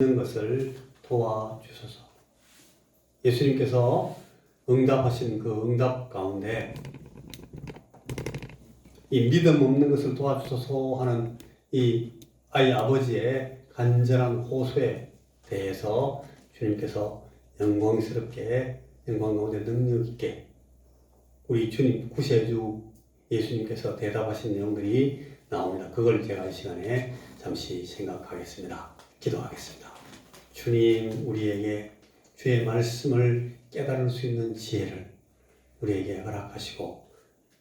있는 것을 도와주소서. 예수님께서 응답하신 그 응답 가운데 이 믿음 없는 것을 도와주소서 하는 이 아이 아버지의 간절한 호소에 대해서 주님께서 영광스럽게 영광 가운데 능력 있게 우리 주님 구세주 예수님께서 대답하신 내용들이 나옵니다. 그걸 제가 이 시간에 잠시 생각하겠습니다. 기도하겠습니다. 주님, 우리에게 주의 말씀을 깨달을 수 있는 지혜를 우리에게 허락하시고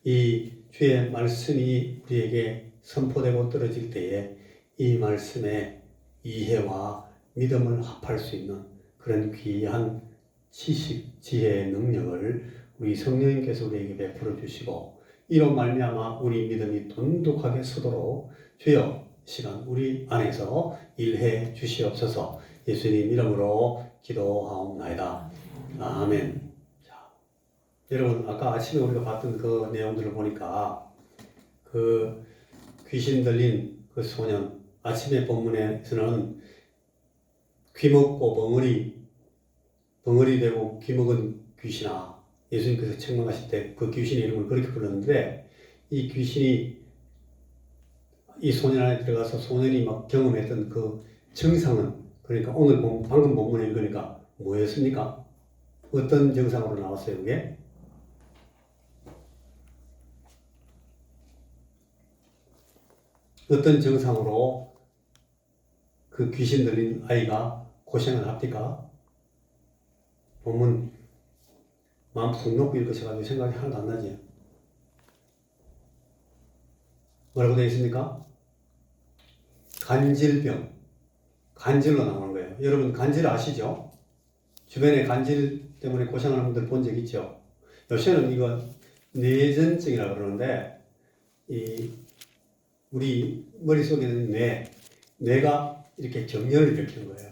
이 주의 말씀이 우리에게 선포되고 떨어질 때에 이 말씀의 이해와 믿음을 합할 수 있는 그런 귀한 지식, 지혜의 능력을 우리 성령님께서 우리에게 베풀어 주시고 이로 말미암아 우리 믿음이 돈독하게 서도록 주여 시간 우리 안에서 일해 주시옵소서. 예수님 이름으로 기도하옵나이다. 아멘. 자, 여러분 아까 아침에 우리가 봤던 그 내용들을 보니까 그 귀신 들린 그 소년 아침에 본문에서는 귀 먹고 벙어리 되고 귀 먹은 귀신아 예수님께서 책망하실 때 그 귀신의 이름을 그렇게 불렀는데 이 귀신이 이 소년 안에 들어가서 소년이 막 경험했던 그 증상은 그러니까 오늘 방금 본문에 읽으니까 뭐였습니까? 어떤 증상으로 나왔어요 그게? 어떤 증상으로 그 귀신 들린 아이가 고생을 합니까? 본문 마음 푹 놓고 읽으셔가지고 생각이 하나도 안 나지? 뭐라고 되어 있습니까? 간질병, 간질로 나오는 거예요. 여러분 간질 아시죠? 주변에 간질 때문에 고생하는 분들 본 적 있죠? 요새는 이거 뇌전증이라고 그러는데 이 우리 머릿속에는 뇌가 이렇게 경련을 일으키는 거예요.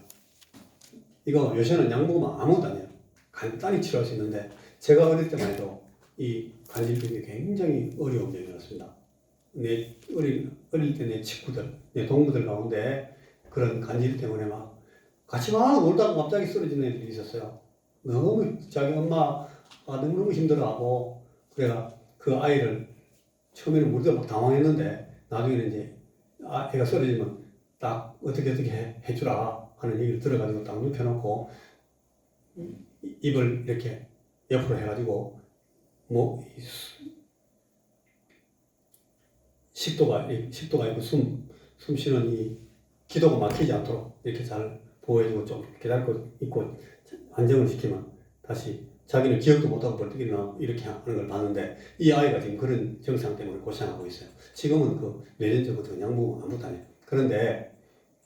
이거 요새는 약 먹으면 아무것도 아니에요. 간단히 치료할 수 있는데 제가 어릴 때만 해도 이 간질병이 굉장히 어려운 병이었습니다. 어릴 때 내 친구들, 내 동무들 가운데 그런 간질 때문에 막 같이 막 놀다가 갑자기 쓰러지는 애들이 있었어요. 너무 자기 엄마가 너무 힘들어하고 그래가 그 아이를 처음에는 우리도 막 당황했는데 나중에는 이제 애가 쓰러지면 딱 어떻게 해주라 하는 얘기를 들어가지고 딱 눕혀놓고 입을 이렇게 옆으로 해가지고 뭐 식도가 있고 숨 쉬는 이 기도가 막히지 않도록 이렇게 잘 보호해주고 좀 기다리고 있고 안정을 시키면 다시 자기는 기억도 못하고 벌떡 일어나 이렇게 하는 걸 봤는데 이 아이가 지금 그런 증상 때문에 고생하고 있어요. 지금은 그 뇌전증부터 그냥 뭐 아무것도 아니에요. 그런데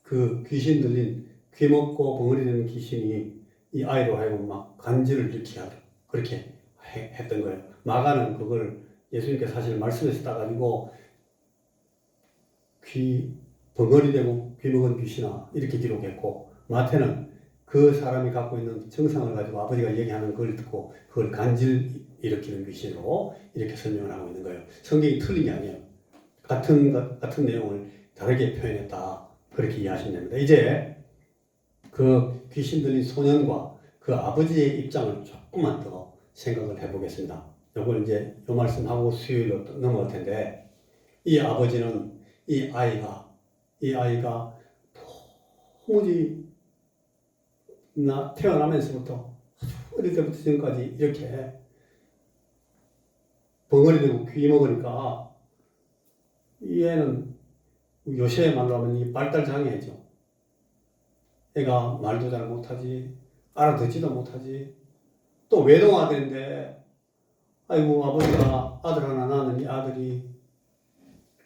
그 귀신 들린 귀 먹고 벙어리 되는 귀신이 이 아이로 하여금 막 간질을 일으키게 하도록 그렇게 했던 거예요. 마가는 그걸 예수님께서 사실 말씀에서 따가지고 벙어리 되고 귀 먹은 귀신아 이렇게 기록했고 마태는 그 사람이 갖고 있는 증상을 가지고 아버지가 얘기하는 걸 듣고 그걸 간질 일으키는 귀신으로 이렇게 설명을 하고 있는 거예요. 성경이 틀린 게 아니에요. 같은 내용을 다르게 표현했다. 그렇게 이해하시면 됩니다. 이제 그 귀신 들린 소년과 그 아버지의 입장을 조금만 더 생각을 해보겠습니다. 이걸 이제 이 말씀하고 수요일로 넘어갈 텐데 이 아버지는 이 아이가 도무지 태어나면서부터 어릴 때부터 지금까지 이렇게 벙어리 되고 귀 먹으니까 이 애는 요새 말로 하면 이 발달 장애죠. 애가 말도 잘 못하지, 알아듣지도 못하지, 또 외동아들인데 아이고 아버지가 아들 하나 낳는 이 아들이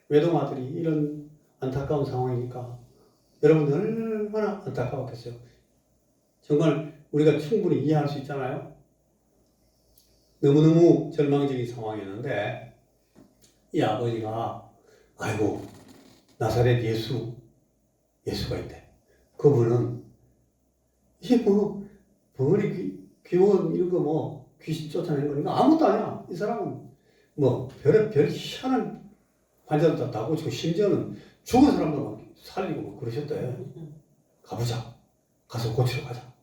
외동아들이 이런 안타까운 상황이니까 여러분들 얼마나 안타까웠겠어요. 정말 우리가 충분히 이해할 수 있잖아요. 너무너무 절망적인 상황이었는데 이 아버지가 아이고 나사렛 예수가 있대. 그분은 이게 뭐 벙어리 귀먹은 이런 거 뭐 귀신 쫓아내는 거니까 아무것도 아니야. 이 사람은 뭐 별 희한한 환자도 다 고치고 심지어는 죽은 사람도 막 살리고 막 그러셨대. 가보자. 가서 고치러 가자.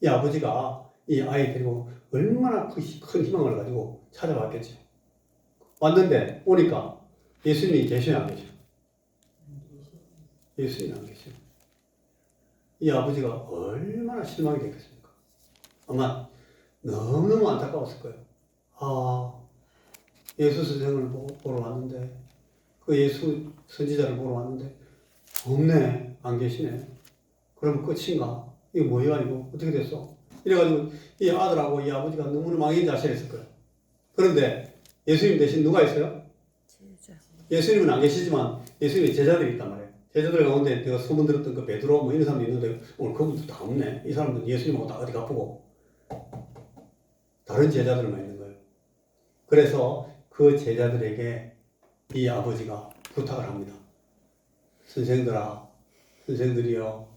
이 아버지가 이 아이 데리고 얼마나 큰 희망을 가지고 찾아왔겠죠. 왔는데 오니까 예수님이 계셔야 안 계셔? 예수님이 안 계셔. 이 아버지가 얼마나 실망이 됐겠습니까? 아마 너무너무 안타까웠을 거예요. 아, 예수 선생을 보러 왔는데, 그 예수 선지자를 보러 왔는데 없네, 안 계시네. 그러면 끝인가? 이거 뭐야, 이거 어떻게 됐어? 이래가지고 이 아들하고 이 아버지가 너무나 망연자실했을 거예요. 그런데 예수님 대신 누가 있어요? 예수님은 안 계시지만 예수님의 제자들이 있단 말이에요. 제자들 가운데 내가 소문 들었던 그 베드로 뭐 이런 사람도 있는데 오늘 그분도 다 없네. 이 사람들은 예수님하고 다 어디 가쁘고 다른 제자들만 있는 거예요. 그래서 그 제자들에게 이 아버지가 부탁을 합니다. 선생들이요,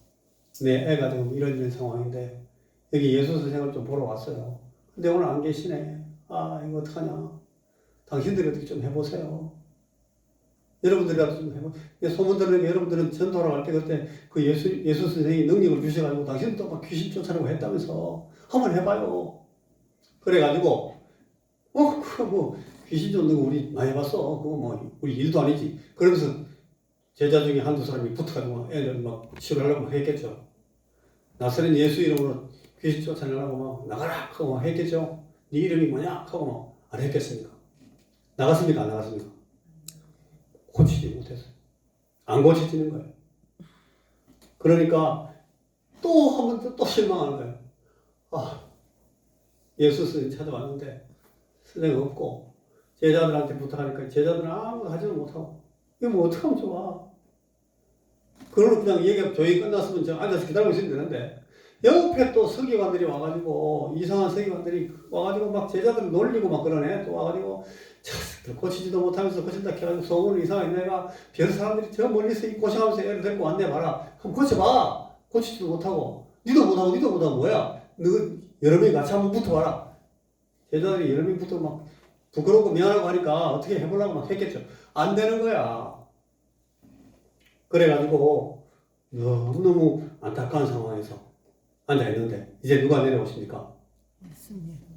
내 애가 지금 이런 상황인데 여기 예수 선생을 좀 보러 왔어요. 근데 오늘 안 계시네. 아, 이거 어떡하냐. 당신들이 어떻게 좀 해보세요. 여러분들이라도 좀 해보세요. 소문 들으면 여러분들은 전도하러 갈 때 그때 그 예수 선생이 능력을 주셔가지고 당신도 막 귀신 쫓아내고 했다면서 한번 해봐요. 그래가지고 그거 뭐 귀신 쫓는 거 우리 많이 봤어. 그거 뭐 우리 일도 아니지. 그러면서 제자 중에 한두 사람이 붙어가지고 애들 막 치료하려고 했겠죠. 나사렛 예수 이름으로 귀신 쫓아내려고 막 나가라 하고 막 했겠죠. 네 이름이 뭐냐 하고 막 안 했겠습니까? 나갔습니까? 안 나갔습니까? 고치지 못했어요. 안 고쳐지는 거예요. 그러니까 또 한 번 또 실망하는 거예요. 아, 예수 선생님 찾아왔는데 선생님 없고 제자들한테 부탁하니까 제자들은 아무도 하지도 못하고 이거 뭐 어떡하면 좋아. 그걸로 그냥 얘기가 조용히 끝났으면 저 앉아서 기다리고 있으면 되는데 옆에 또 서기관들이 와가지고 이상한 서기관들이 와가지고 막 제자들 놀리고 막 그러네. 또 와가지고 고치지도 못하면서 고친다 해가지고 소문을 이상하게 내가 별 사람들이 저 멀리서 이 고생하면서 애를 데리고 왔네 봐라. 그럼 고쳐봐. 고치지도 못하고 니도 못하고 뭐야. 너 여러 명이 같이 한번 붙어봐라. 제자들이 여러 명이 붙어 막 부끄럽고 미안하고 하니까 어떻게 해보려고 막 했겠죠. 안 되는 거야. 그래가지고 너무너무 안타까운 상황에서 앉아있는데 이제 누가 내려오십니까?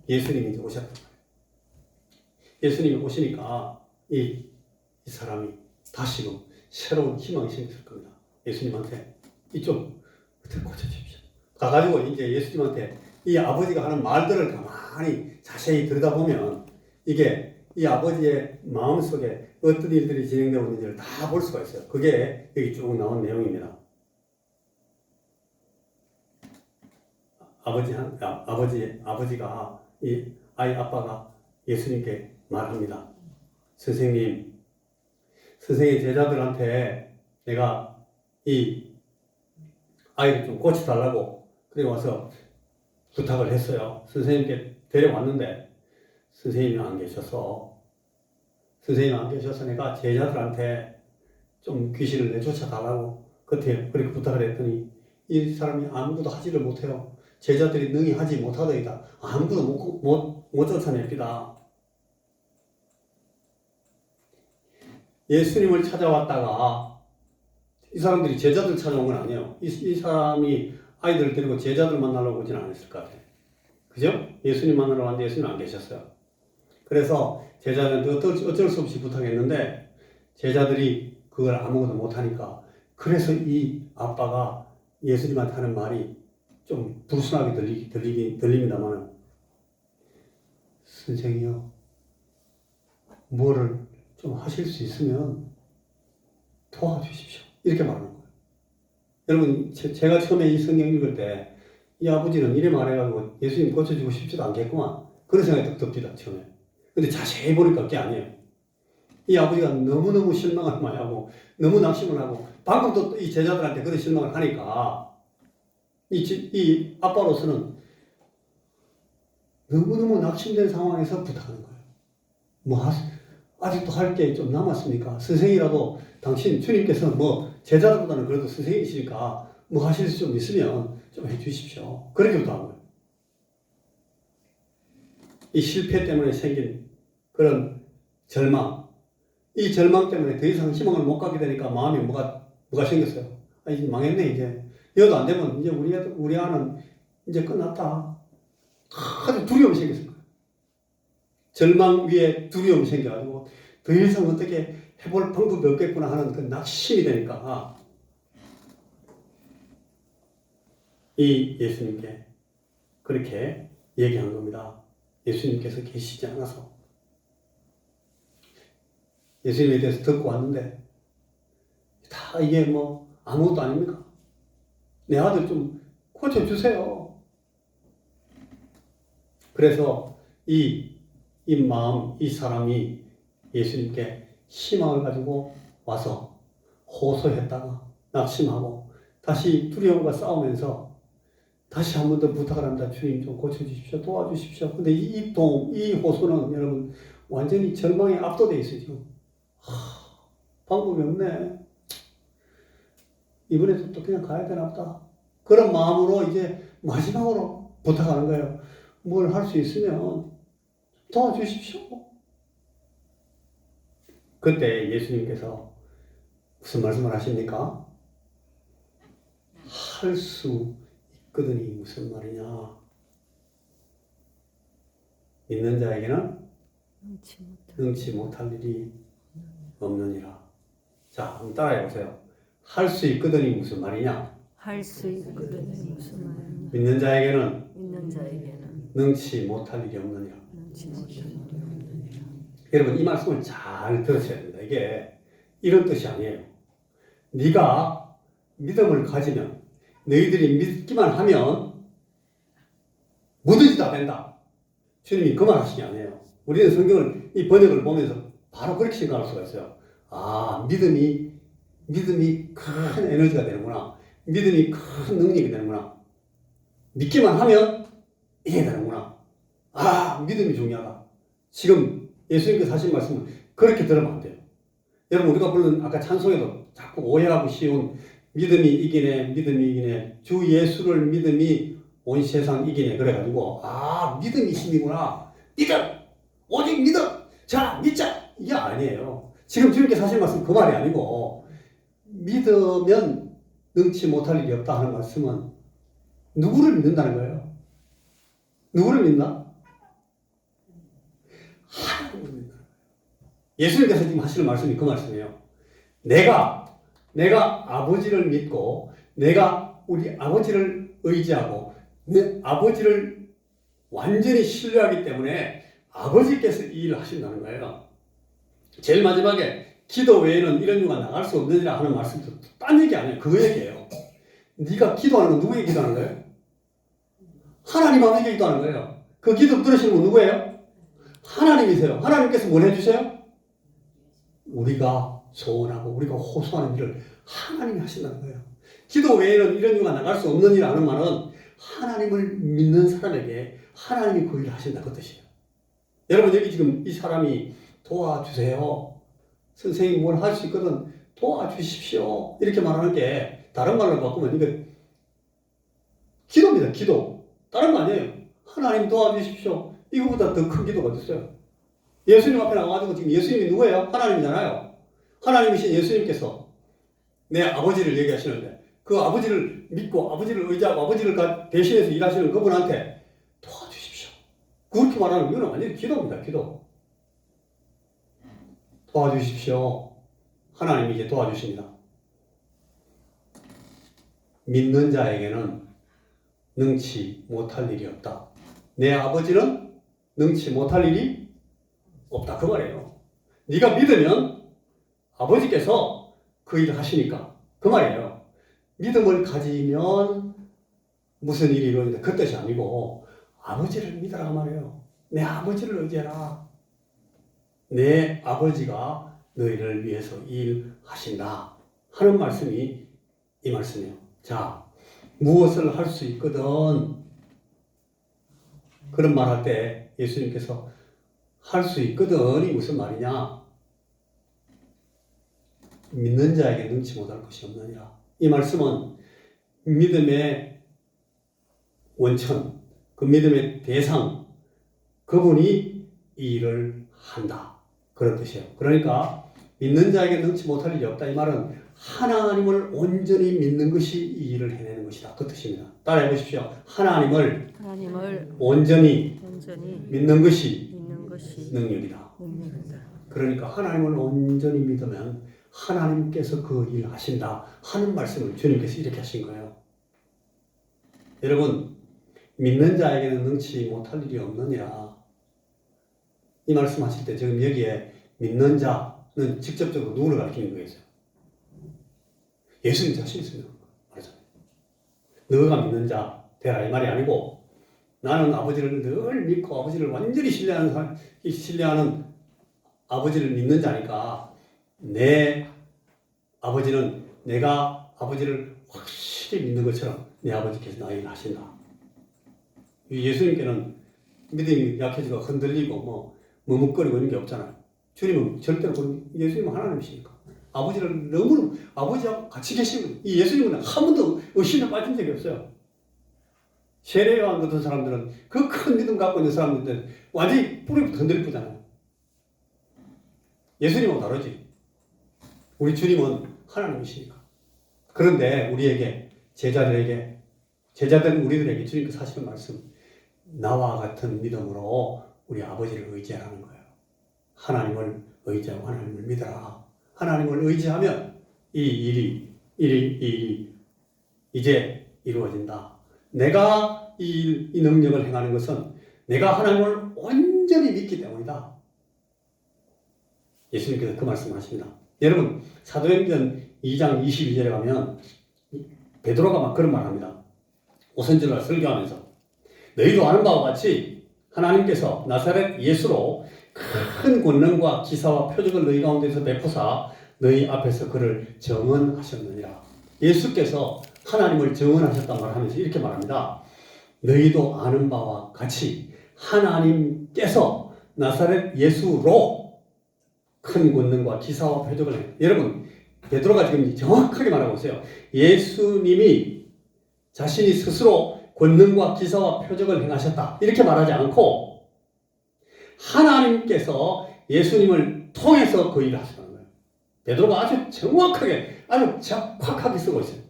예수님이 이제 오셨단 말이에요. 예수님이 오시니까 이 사람이 다시금 새로운 희망이 생겼을 겁니다. 예수님한테 이쪽 어떻게 고쳐주십시오. 가가지고 이제 예수님한테 이 아버지가 하는 말들을 가만히 자세히 들여다보면 이게 이 아버지의 마음속에 어떤 일들이 진행되고 있는지를 다 볼 수가 있어요. 그게 여기 쭉 나온 내용입니다. 아버지가 이 아이 아빠가 예수님께 말합니다. 선생님, 선생의 제자들한테 내가 이 아이를 좀 고쳐달라고 그래 와서 부탁을 했어요. 선생님께 데려왔는데 선생님이 안 계셔서 내가 제자들한테 좀 귀신을 내쫓아달라고 그때 그렇게 부탁을 했더니 이 사람이 아무것도 하지를 못해요. 제자들이 능히 하지 못하더이다. 아무것도 못 쫓아냅니다. 예수님을 찾아왔다가 이 사람들이 제자들 찾아온 건 아니에요. 이 사람이 아이들을 데리고 제자들 만나려고 오진 않았을 것 같아요. 그죠? 예수님 만나러 왔는데 예수님 안 계셨어요. 그래서 제자들한테 어쩔 수 없이 부탁했는데 제자들이 그걸 아무것도 못하니까 그래서 이 아빠가 예수님한테 하는 말이 좀 불순하게 들립니다만 선생이요 뭐를 좀 하실 수 있으면 도와주십시오. 이렇게 말하는 거예요. 여러분 제가 처음에 이 성경 읽을 때 이 아버지는 이래 말해가지고 예수님 고쳐주고 싶지도 않겠구만 그런 생각이 듭니다. 처음에. 근데 자세히 보니까 그게 아니에요. 이 아버지가 너무너무 실망을 많이 하고 너무 낙심을 하고 방금 또 이 제자들한테 그런 실망을 하니까 이 아빠로서는 너무너무 낙심된 상황에서 부탁하는 거예요. 뭐 아직도 할 게 좀 남았습니까? 선생이라도 당신 주님께서 뭐 제자들보다는 그래도 선생이시니까 뭐 하실 수 좀 있으면 좀 해주십시오. 그렇게 부탁한 거예요. 이 실패 때문에 생긴 그런 절망, 이 절망 때문에 더 이상 희망을 못 갖게 되니까 마음에 뭐가 생겼어요. 이제 망했네 이제 이것도 안 되면 이제 우리 아는 이제 끝났다. 아주 두려움이 생겼을 거예요. 절망 위에 두려움이 생겨가지고 더 이상 어떻게 해볼 방법이 없겠구나 하는 그 낙심이 되니까 이 예수님께 그렇게 얘기한 겁니다. 예수님께서 계시지 않아서. 예수님에 대해서 듣고 왔는데 다 이게 뭐 아무것도 아닙니까? 내 아들 좀 고쳐주세요. 그래서 이 마음, 이 사람이 예수님께 희망을 가지고 와서 호소했다가 낙심하고 다시 두려움과 싸우면서 다시 한 번 더 부탁을 합니다. 주님 좀 고쳐주십시오. 도와주십시오. 근데 이 호소는 여러분 완전히 절망에 압도되어 있어요. 지금. 방법이 없네. 이번에도 또 그냥 가야 되나 보다. 그런 마음으로 이제 마지막으로 부탁하는 거예요. 뭘 할 수 있으면 도와주십시오. 그때 예수님께서 무슨 말씀을 하십니까? 할 수 있거든이 무슨 말이냐? 믿는 자에게는 능치 못할 일이 없느니라. 자, 한번 따라해 보세요. 할 수 있거든이 무슨 말이냐? 할 수 있거든이 무슨 말이냐? 믿는 자에게는 능치 못할 일이 없느니라. 못할 일이 없느니라. 여러분 이 말씀을 잘 들으셔야 됩니다. 이게 이런 뜻이 아니에요. 네가 믿음을 가지면 너희들이 믿기만 하면 뭐든지 다 된다. 주님이 그 말 하신 게 아니에요. 우리는 성경을 이 번역을 보면서 바로 그렇게 생각할 수가 있어요. 아, 믿음이 큰 에너지가 되는구나. 믿음이 큰 능력이 되는구나. 믿기만 하면 이게 되는구나. 아, 믿음이 중요하다. 지금 예수님께서 하신 말씀은 그렇게 들으면 안 돼요. 여러분 우리가 부른 아까 찬송에도 자꾸 오해하고 쉬운 믿음이 이기네 주 예수를 믿음이 온 세상 이기네 그래가지고 아 믿음이 힘이구나. 믿음 오직 믿음 자 믿자 이게 아니에요. 지금 주님께서 하신 말씀 그 말이 아니고 믿으면 능치 못할 일이 없다 하는 말씀은 누구를 믿는다는 거예요? 누구를 믿나? 하나님을 믿는다. 예수님께서 지금 하시는 말씀이 그 말씀이에요. 내가 아버지를 믿고 내가 우리 아버지를 의지하고 내 아버지를 완전히 신뢰하기 때문에 아버지께서 이 일을 하신다는 거예요. 제일 마지막에 기도 외에는 이런 유가 나갈 수 없느니라 하는 말씀도 딴 얘기 아니에요. 그 얘기예요. 네가 기도하는 건 누구에게 기도하는 거예요? 하나님 아버지에게 기도하는 거예요. 그 기도 들으시는 분 누구예요? 하나님이세요. 하나님께서 뭘 해주세요? 우리가 소원하고 우리가 호소하는 일을 하나님이 하신다는 거예요. 기도 외에는 이런 유가 나갈 수 없는 일 하는 말은 하나님을 믿는 사람에게 하나님이 그 일을 하신다 그 뜻이에요. 여러분 여기 지금 이 사람이 도와주세요. 선생님 뭘 할 수 있거든 도와주십시오. 이렇게 말하는 게 다른 말로 바꾸면 이거 기도입니다. 기도. 다른 거 아니에요. 하나님 도와주십시오. 이거보다 더 큰 기도가 어딨어요? 예수님 앞에 나와가지고 지금 예수님이 누구예요? 하나님이잖아요. 하나님이신 예수님께서 내 아버지를 얘기하시는데 그 아버지를 믿고 아버지를 의지하고 아버지를 대신해서 일하시는 그분한테 도와주십시오. 그렇게 말하는 이유는 완전히 기도입니다. 기도. 도와주십시오. 하나님이 이제 도와주십니다. 믿는 자에게는 능치 못할 일이 없다. 내 아버지는 능치 못할 일이 없다. 그 말이에요. 네가 믿으면 아버지께서 그 일을 하시니까 그 말이에요. 믿음을 가지면 무슨 일이 이루어진다. 그 뜻이 아니고 아버지를 믿으라 그 말이에요. 내 아버지를 의지해라. 내 아버지가 너희를 위해서 일하신다 하는 말씀이 이 말씀이에요. 자, 무엇을 할 수 있거든 그런 말 할 때 예수님께서 할 수 있거든이 무슨 말이냐? 믿는 자에게 능치 못할 것이 없느니라. 이 말씀은 믿음의 원천, 그 믿음의 대상, 그분이 이 일을 한다. 그런 뜻이에요. 그러니까 믿는 자에게 능치 못할 일이 없다. 이 말은 하나님을 온전히 믿는 것이 이 일을 해내는 것이다. 그 뜻입니다. 따라해 보십시오. 하나님을 온전히 믿는 것이 믿는 것이 능력이다. 능력이다. 그러니까 하나님을 온전히 믿으면 하나님께서 그 일을 하신다 하는 말씀을 주님께서 이렇게 하신 거예요. 여러분, 믿는 자에게는 능치 못할 일이 없느니라. 이 말씀하실 때 지금 여기에 믿는 자는 직접적으로 누구를 가리키는 거겠어요? 예수님 자신이 있으면 말하잖아요. 너가 믿는 자 되라 이 말이 아니고, 나는 아버지를 늘 믿고 아버지를 완전히 신뢰하는 아버지를 믿는 자니까 내 아버지는 내가 아버지를 확실히 믿는 것처럼 내 아버지께서 나에게 하신다. 예수님께는 믿음이 약해지고 흔들리고 머뭇거리고 이런 게 없잖아요. 주님은 절대로 예수님은 하나님이시니까 아버지를 너무 아버지하고 같이 계시면 이 예수님은 한 번도 의심에 빠진 적이 없어요. 세례요한 같은 사람들은 그 큰 믿음 갖고 있는 사람들은 완전히 뿌리부터 흔들릴 뿐잖아요. 예수님하고 다르지. 우리 주님은 하나님이시니까. 그런데 우리에게 제자들 우리들에게 주님께서 하시는 말씀, 나와 같은 믿음으로 우리 아버지를 의지하라는 거예요. 하나님을 의지하고 하나님을 믿어라. 하나님을 의지하면 이 일이 이제 이루어진다. 내가 이 능력을 행하는 것은 내가 하나님을 온전히 믿기 때문이다. 예수님께서 그 말씀을 하십니다. 여러분, 사도행전 2장 22절에 가면 베드로가 막 그런 말을 합니다. 오순절날 설교하면서 너희도 아는 바와 같이 하나님께서 나사렛 예수로 큰 권능과 기사와 표적을 너희 가운데서 베푸사 너희 앞에서 그를 정언하셨느니라. 예수께서 하나님을 정언하셨단 말을 하면서 이렇게 말합니다. 너희도 아는 바와 같이 하나님께서 나사렛 예수로 큰 권능과 기사와 표적을 해요. 여러분, 베드로가 지금 정확하게 말하고 있어요. 예수님이 자신이 스스로 권능과 기사와 표적을 행하셨다. 이렇게 말하지 않고 하나님께서 예수님을 통해서 그 일을 하셨다는 거예요. 베드로가 아주 정확하게, 아주 적확하게 쓰고 있어요.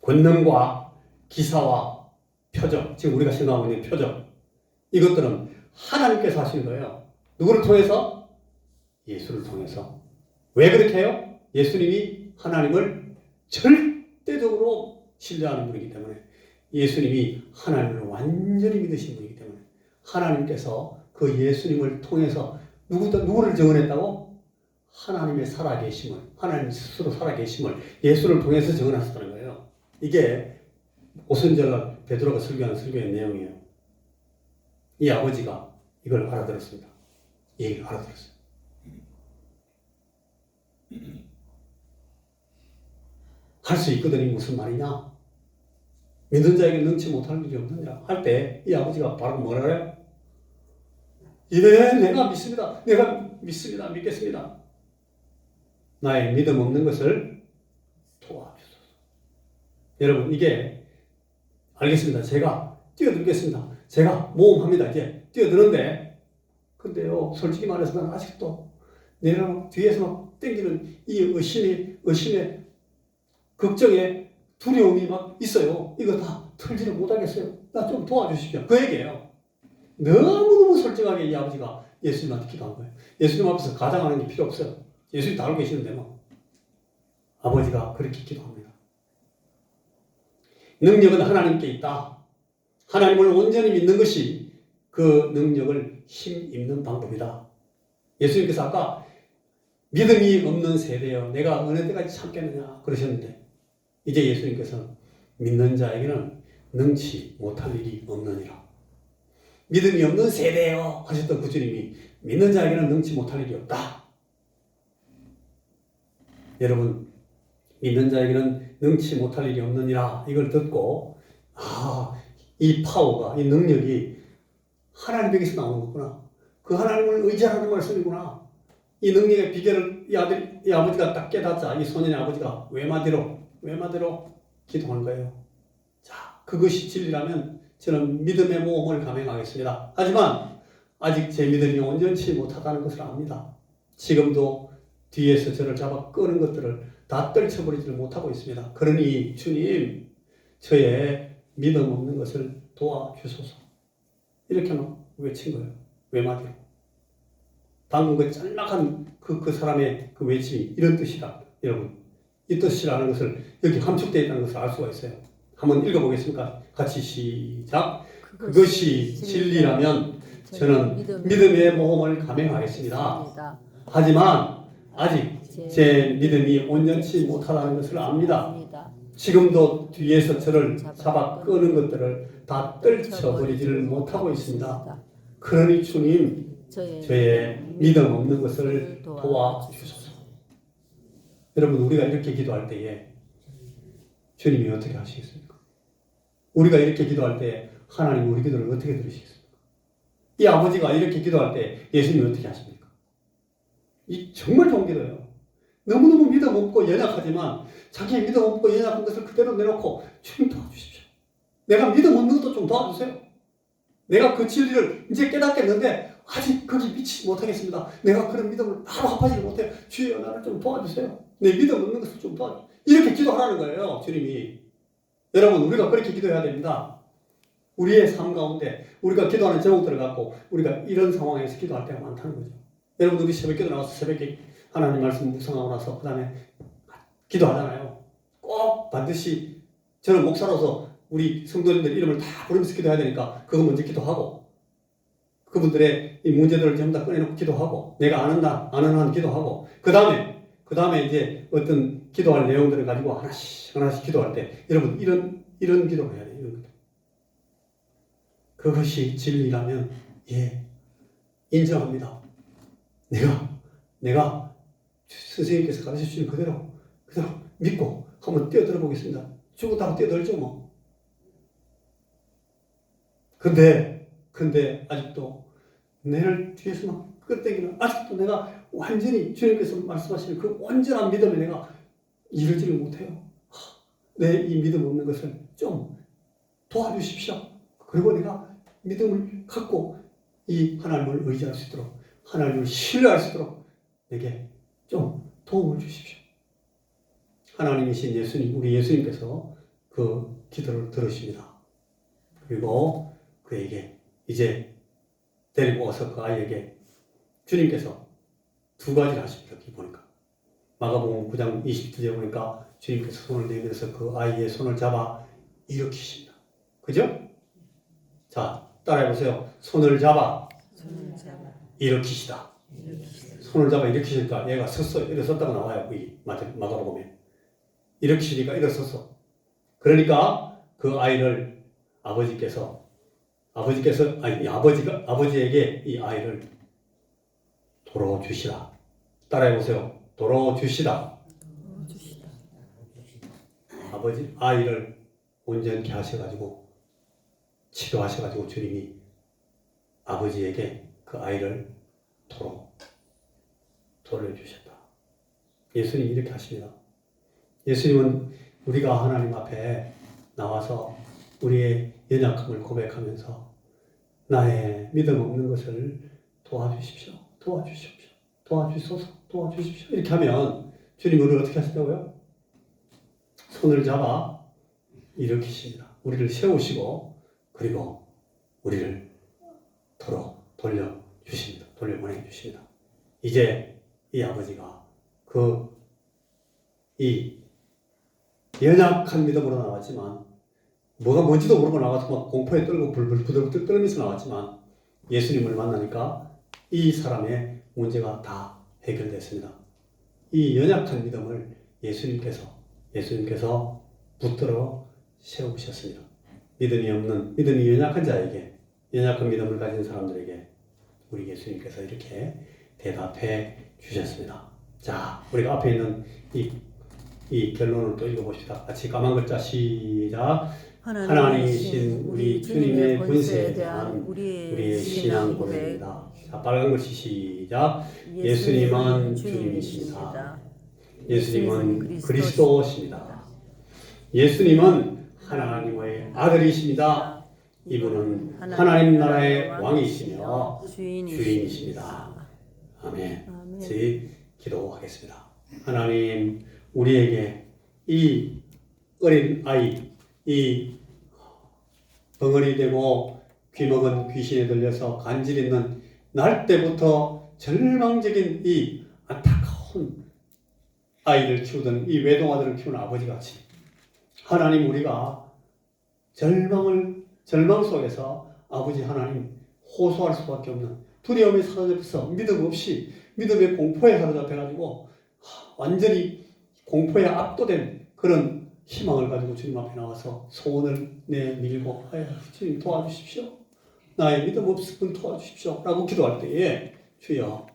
권능과 기사와 표적, 지금 우리가 생각하고 있는 표적, 이것들은 하나님께서 하시는 거예요. 누구를 통해서? 예수를 통해서. 왜 그렇게 해요? 예수님이 하나님을 절대적으로 신뢰하는 분이기 때문에, 예수님이 하나님을 완전히 믿으신 분이기 때문에 하나님께서 그 예수님을 통해서 누구를 정언했다고? 하나님의 살아계심을, 하나님 스스로 살아계심을 예수를 통해서 정언하셨다는 거예요. 이게 오순절날 베드로가 설교한 설교의 내용이에요. 이 아버지가 이걸 알아들었습니다. 이 얘기를 알아들었어요. 할 수 있거든요. 무슨 말이냐? 믿는 자에게 능치 못할 일이 없느니라 할 때 이 아버지가 바로 뭐라 그래요? 내가 믿습니다. 내가 믿습니다. 믿겠습니다. 나의 믿음 없는 것을 도와주소서. 여러분, 이게 알겠습니다. 제가 뛰어들겠습니다. 제가 모험합니다. 이제 뛰어드는데, 근데요, 솔직히 말해서 난 아직도 내가 뒤에서 막 땡기는 이 의심의 걱정에 두려움이 막 있어요. 이거 다 털지를 못하겠어요. 나 좀 도와주십시오. 그 얘기예요. 너무너무 솔직하게 이 아버지가 예수님한테 기도한 거예요. 예수님 앞에서 가장하는 게 필요 없어요. 예수님 다 알고 계시는데 뭐. 아버지가 그렇게 기도합니다. 능력은 하나님께 있다. 하나님을 온전히 믿는 것이 그 능력을 힘입는 방법이다. 예수님께서 아까 믿음이 없는 세대여 내가 어느 때까지 참겠느냐 그러셨는데, 이제 예수님께서 믿는 자에게는 능치 못할 일이 없느니라. 믿음이 없는 세대여 하셨던 그 주님이 믿는 자에게는 능치 못할 일이 없다. 여러분, 믿는 자에게는 능치 못할 일이 없느니라 이걸 듣고, 이 파워가, 이 능력이 하나님에게서 나오는 거구나. 그 하나님을 의지하는 말씀이구나. 이 능력의 비결을 이 아버지가 딱 깨닫자 이 소년의 아버지가 외마디로 기도한 거예요. 자, 그것이 진리라면 저는 믿음의 모험을 감행하겠습니다. 하지만 아직 제 믿음이 온전치 못하다는 것을 압니다. 지금도 뒤에서 저를 잡아 끄는 것들을 다 떨쳐버리지를 못하고 있습니다. 그러니 주님, 저의 믿음 없는 것을 도와주소서. 이렇게만 외친 거예요. 외마디로. 방금 그 짤막한 그 사람의 그 외침이 이런 뜻이다. 여러분, 이 뜻이라는 것을 여기 함축되어 있다는 것을 알 수가 있어요. 한번 읽어보겠습니까? 같이 시작. 그것이 진리라면 저는 믿음의 모험을 감행하겠습니다. 하지만 아직 제 믿음이 온전치 못하다는 것을 압니다. 지금도 뒤에서 저를 잡아 끄는 것들을 다 떨쳐버리지를 못하고 있습니다. 그러니 주님, 저의 믿음 없는 것을 도와주소서. 여러분, 우리가 이렇게 기도할 때에 주님이 어떻게 하시겠습니까? 우리가 이렇게 기도할 때 하나님 우리 기도를 어떻게 들으시겠습니까? 이 아버지가 이렇게 기도할 때 예수님이 어떻게 하십니까? 이 정말 좋은 기도예요. 너무너무 믿음 없고 연약하지만 자기의 믿음 없고 연약한 것을 그대로 내놓고 주님 도와주십시오. 내가 믿음 없는 것도 좀 도와주세요. 내가 그 진리를 이제 깨닫겠는데 아직 거기 미치지 못하겠습니다. 내가 그런 믿음을 바로 합하지 못해요. 주여, 나를 좀 도와주세요. 내 믿음 없는 것을 좀 도와주세요. 이렇게 기도하라는 거예요, 주님이. 여러분, 우리가 그렇게 기도해야 됩니다. 우리의 삶 가운데 우리가 기도하는 제목들을 갖고 우리가 이런 상황에서 기도할 때가 많다는 거죠. 여러분, 우리 새벽 기도 나와서 새벽에 하나님 말씀 묵상하고 나서 그 다음에 기도하잖아요. 꼭 반드시 저는 목사로서 우리 성도님들 이름을 다 부르면서 기도해야 되니까 그거 먼저 기도하고 그분들의 이 문제들을 전부 다 꺼내놓고 기도하고 내가 아는 한 기도하고 그 다음에 이제 어떤 기도할 내용들을 가지고 하나씩 기도할 때 여러분 이런 기도를 해야 돼요. 이런 기도. 그것이 진리라면 인정합니다. 내가 선생님께서 가르쳐 주신 그대로 믿고 한번 뛰어들어 보겠습니다. 죽었다고 뛰어들죠 뭐. 근데 아직도 내를 뒤에서 막 끌어당기는 아직도 내가 완전히 주님께서 말씀하시는 그 온전한 믿음에 내가 이르지를 못해요. 내 이 믿음 없는 것을 좀 도와주십시오. 그리고 내가 믿음을 갖고 이 하나님을 의지할 수 있도록 하나님을 신뢰할 수 있도록 내게 좀 도움을 주십시오. 하나님이신 예수님, 우리 예수님께서 그 기도를 들으십니다. 그리고 그에게 이제 데리고 와서 그 아이에게 주님께서 두 가지를 하십니다. 여기 보니까 마가복음 9장 22절에 보니까 주님께서 손을 내밀어서 그 아이의 손을 잡아 일으키십니다. 그죠? 자, 따라해보세요. 손을 잡아 일으키시다. 손을 잡아 일으키시니까 얘가 섰어요. 일어섰다고 나와요. 이 마가복음에. 일으키시니까 일어섰어. 그러니까 그 아이를 아버지에게 이 아이를 돌어주시라. 따라해보세요. 돌어주시다. 아버지 아이를 온전케 하셔가지고 치료하셔가지고 주님이 아버지에게 그 아이를 돌려주셨다. 예수님이 이렇게 하십니다. 예수님은 우리가 하나님 앞에 나와서 우리의 연약함을 고백하면서 나의 믿음 없는 것을 도와주십시오. 도와주십시오. 이렇게 하면 주님 우리를 어떻게 하신다고요? 손을 잡아 일으키십니다. 우리를 세우시고 그리고 우리를 돌려주십니다. 돌려보내주십니다. 이제 이 아버지가 이 연약한 믿음으로 나왔지만 뭐가 뭔지도 모르고 나와서 막 공포에 떨고 부들부들 떨면서 나왔지만 예수님을 만나니까 이 사람의 문제가 다 해결됐습니다. 이 연약한 믿음을 예수님께서 붙들어 세우셨습니다. 믿음이 연약한 자에게, 연약한 믿음을 가진 사람들에게 우리 예수님께서 이렇게 대답해 주셨습니다. 자, 우리가 앞에 있는 이 결론을 또 읽어봅시다. 같이 까만 글자 시작. 하나님이신 우리 주님의 권세에 대한 우리의 신앙 고백입니다. 자, 빨간 글씨 시작. 예수님은 주님이십니다. 예수님은 그리스도십니다. 예수님은 하나님의 아들이십니다. 이분은 하나님 나라의 왕이시며 주인이십니다. 아멘. 저희 기도하겠습니다. 하나님, 우리에게 이 어린 아이, 이 벙어리 되고 귀먹은 귀신에 들려서 간질 있는 날 때부터 절망적인 이 안타까운 아이를 키우던 이 외동아들을 키우는 아버지같이 하나님, 우리가 절망 속에서 아버지 하나님 호소할 수밖에 없는 두려움에 사로잡혀서 믿음 없이 믿음의 공포에 사로잡혀가지고 완전히 공포에 압도된 그런 희망을 가지고 주님 앞에 나와서 소원을 내밀고 주님 도와주십시오. 나의 믿음 없을 분 도와주십시오. 라고 기도할 때에 주여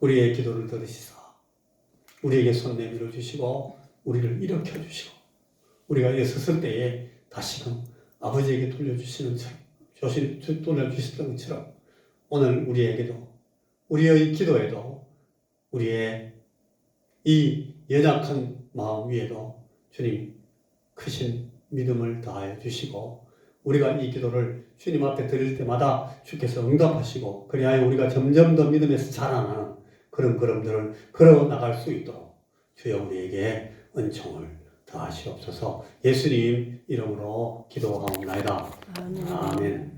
우리의 기도를 들으시사 우리에게 손 내밀어 주시고 우리를 일으켜 주시고 우리가 일어섰을 때에 다시금 아버지에게 돌려주시는 돌려주셨던 것처럼 오늘 우리에게도 우리의 기도에도 우리의 이 연약한 마음 위에도 주님 크신 믿음을 다하여 주시고 우리가 이 기도를 주님 앞에 드릴 때마다 주께서 응답하시고 그리하여 우리가 점점 더 믿음에서 자라나는 그런 걸음들을 걸어 나갈 수 있도록 주여 우리에게 은총을 더하시옵소서. 예수님 이름으로 기도하옵나이다. 아멘.